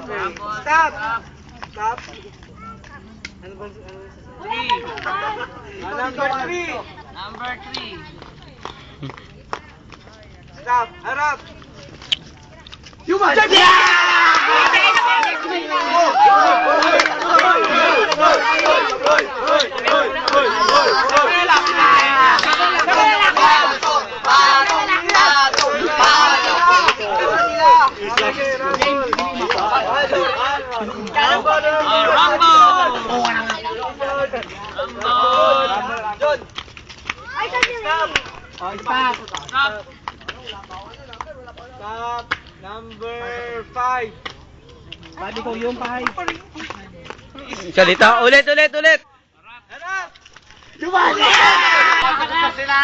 Stop! Stop! Ano ba? Number 3! Number 3. Stop! Harap! Human! Stop! Stop! Number 5! Pwede ko yung 5. Salita, ulit! Harap! Human! Sila!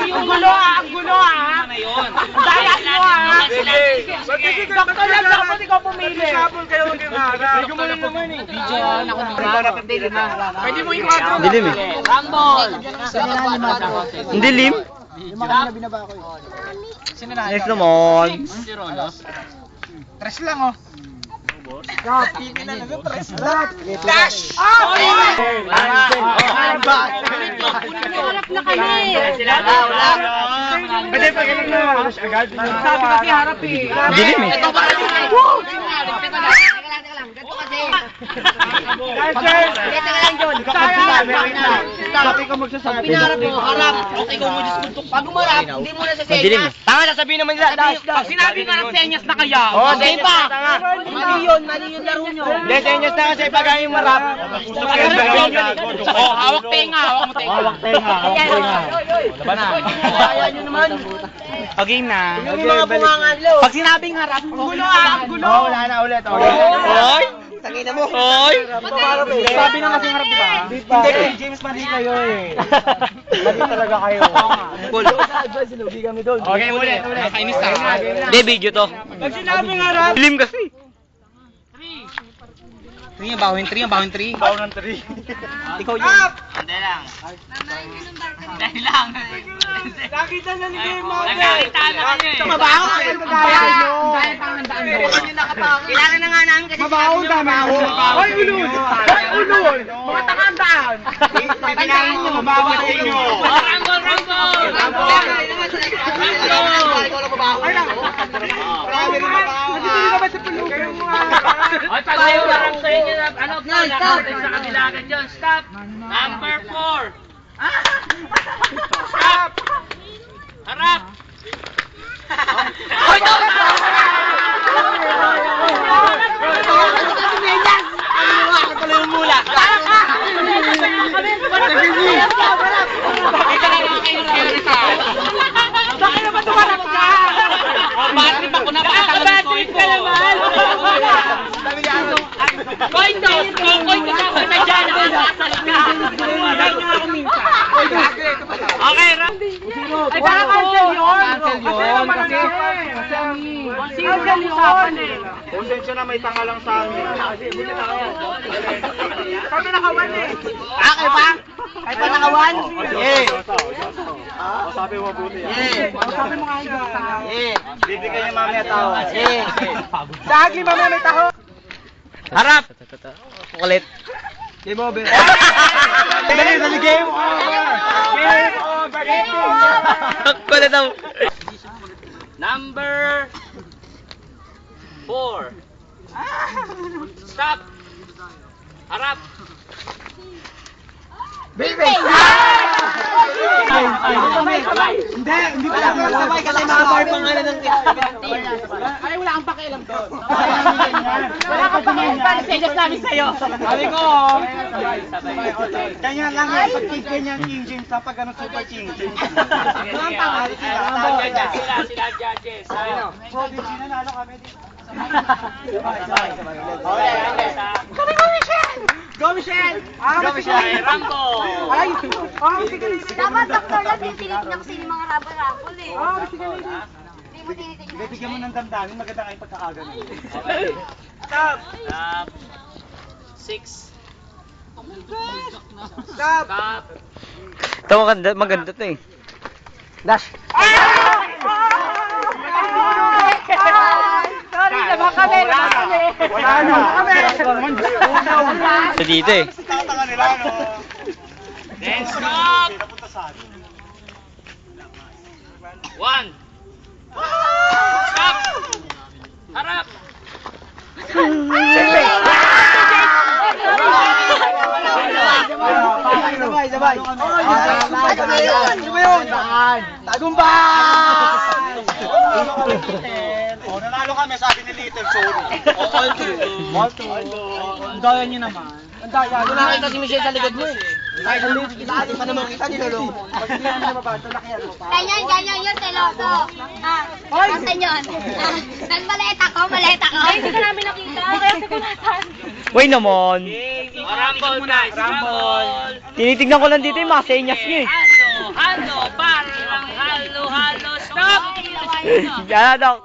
Ang gulo ah! Dayas mo ah! Doktor lang dapat ikaw pumili. Sabol kayo mag-harap. Gumaling naman eh. Pwede mo yung quadro. Dilim eh. Rumble! Hindi lim. Next naman. Tres lang oh. Stop! Dash! Harap na kami! Pwede pakilang na. Agad. Sabi kasi harap eh. Dilim eh. Sabi ko magsasabi. Pinarap mo, harap. Okay ko mo diskuntok. Pag umarap, hindi mo na sa Madilim eh. Tama na sabihin naman nila. Pag sinabi ka ng senyas na kaya, Okay pa. mali yun laro nyo. Hindi, senyas na kasi pag yung marap. Hawak tenga, hawak mo tenga. Laban na. Kaya nyo naman. Okay na. Yung mga bungangan lo. Pag sinabing harap, ang gulo ah, ang gulo. Wala na ulit. Hoy! Tangina mo. Hoy! Sabi na kasi harap diba? Hindi, kay James mali kayo eh. Mali talaga kayo. Okay, ulit. Nakainis na. Hindi, video to. Pag sinabing harap. Dilim kasi. 3 bawin 3. Bawal ng 3. Ikaw yun. Hindi lang. Dahil lang. Nakita na ni Kuya Mo. Nakita na kayo eh. Mabaho ka kayo magkaya. Dahil pangandaan mo. Kailangan na nga namin kasi Mabaho dami ako. Hoy, ulul! Hoy, ulul! Mga takandaan! Titinaan nyo, mabaho sa inyo. Rumble! Ay, naku. Marami rin mabaho. Matitili ka ba sa pulugan mo nga? Ay, pag may umarap sa inyo na, ano, nakakatay sa kabilagan dyan. Stop! Number 4. Stop! Harap! Hoy, no! Bakit naman tumarap ka? Battery pa ko na ba? Battery ka naman! Koy to! Koy to! Koy na dyan! Okay, ay baka cancel yun! Kasi cancel yun! Konsensya na may tanga lang sa amin. Sabi nakawan eh! Okay pa? Ay pa nakawan? Yeah. Sabi mo mabuti. Yeah. Sabi mo nga hindi. Yeah. Bibigyan niya mamaya tao. Eh. Sagi mamaya may taho. Harap! Kulit. Game over. Dali, game over. Game over. Kulit daw. Number 4. Stop. Harap. Baby! Hindi pala sabay kasi nakabay pangalan ng Ay, wala kang pakialam doon. Wala kang pakialam. Panisayas namin sa'yo. Sabi ko, ganyan lang yan. Pag ganyan King James, pag ganun Super King James. Ang pangalan Sila judges. Prodigy na nalo kami dito. Go Michelle! Go Michelle! Rambo! Ay! Oh, sige. Dapat doktor lang yung tinitignan kasi yung mga rabal-rabol eh. Oh, sige. Hindi mo tinitignan. Bigyan mo ng damdamin, maganda kayong pagkakagan. Stop! 6. Stop! Ito maganda to eh. Dash! Sorry, naman kami. Wala na! Ito dito eh. Tatanga nila, no? Then stop! One. Stop! Harap! Sabay, sabay! Ano ba yun? Tagumpay! Nanalo kami, sabi ni Little, sorry. All two. Ang daya nyo naman. Ang daya. Kung nakita si Michelle sa likod mo eh. Kahit hindi pa naman kita nilolong. Pag hindi naman mababa, lakihan mo pa. Ganyan yun, seloso. Nasaan yun? Nagmaleta ko. Ay, hindi ka namin nakita. Kaya siguratan. Wait naman. Rumble guys, rumble! Tinitignan ko lang dito yung mga senyas nyo eh. Halo, parang halo, stop! Yan daw.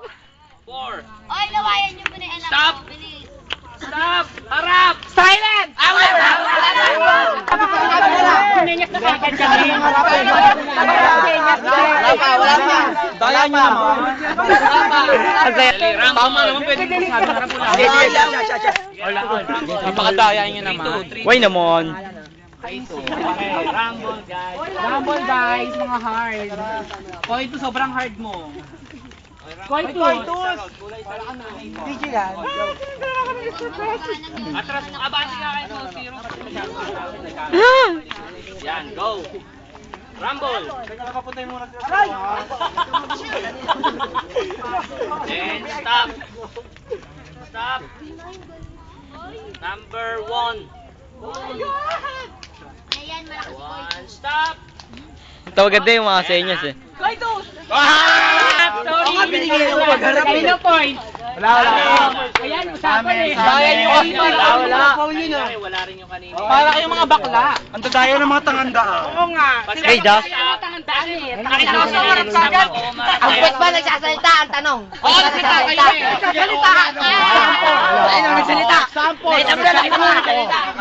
4. Oy, lawayan nyo muna yung anak Stop! ko. Bilis. Stop! Harap! Silent! Kuminyas na kagad kami. Wala pa. Daya nyo naman. Ang saya. Tama naman pwede mo sabi harap mo lang. Napakadaya nyo naman. Wait naman. Rumble guys. Rumble guys, mga hard. O ito sobrang hard mo. Koitus. DJ yan. Atras mo, abante ka kayo sa 0. Yan, go! Rumble! And stop! Stop! Number 1. Ayan, malakas si Koy. 1, stop! Ito maganda yung mga senyas eh. Sorry. Kayo point. Wala. Ayan, usapan eh. Daya nyo kasi. Wala rin yung kanina. Para kayong mga bakla. Ang dadaya ng mga tanganda. Oo nga. Hey, Josh. Tangandaan eh. Ang pet ba nagsasalita? Ang tanong. Oo, nagsasalita. Nagsasalita. Ayun, nagsalita. Sample.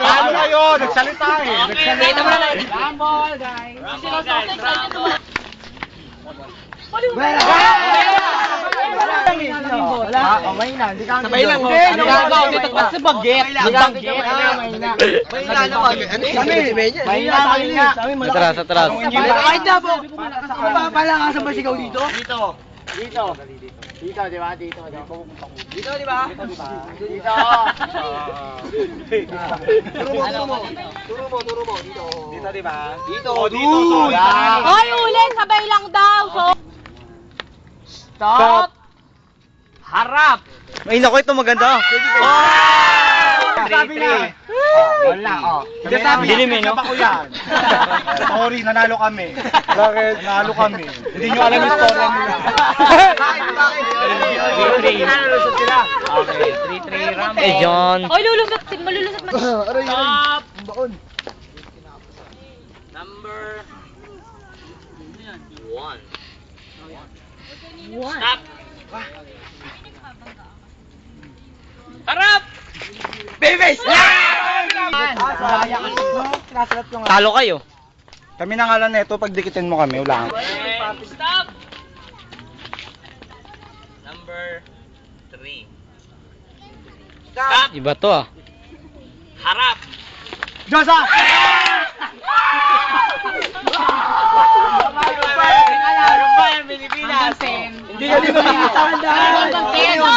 Paano kayo? Nagsalita eh. Rumble, guys. Rumble. Wala. May na. Hindi ka Sabay lang. Dito pa sa baget. May na naman. May na. Atras, atras. Kahit na po. Palakasan ba sigaw dito? Dito, di ba? Dito, di ba? Dito. Turo mo. Dito, di ba? Dito. Hoy, uli, sabay lang daw. Stop. Harap. Ay, naku, ito maganda. Sabi niya. Wala, Hindi sabi Dilim eh, no? Ako yan. Sorry, nanalo kami. Bakit? Nanalo kami. Hindi nyo alam yung story nila. Nalusot sila. Okay, 3-3 Rumble. Eh, John. Hoy, malulusot. Stop! Number 1. Stop! Harap! Babies! Talo kayo. Kami na nga lang neto, pag dikitin mo kami, wala. And stop! Number 3. Stop! Iba to ah. Harap! Josa! Pilipinas. Hindi ka dito nakitandaan!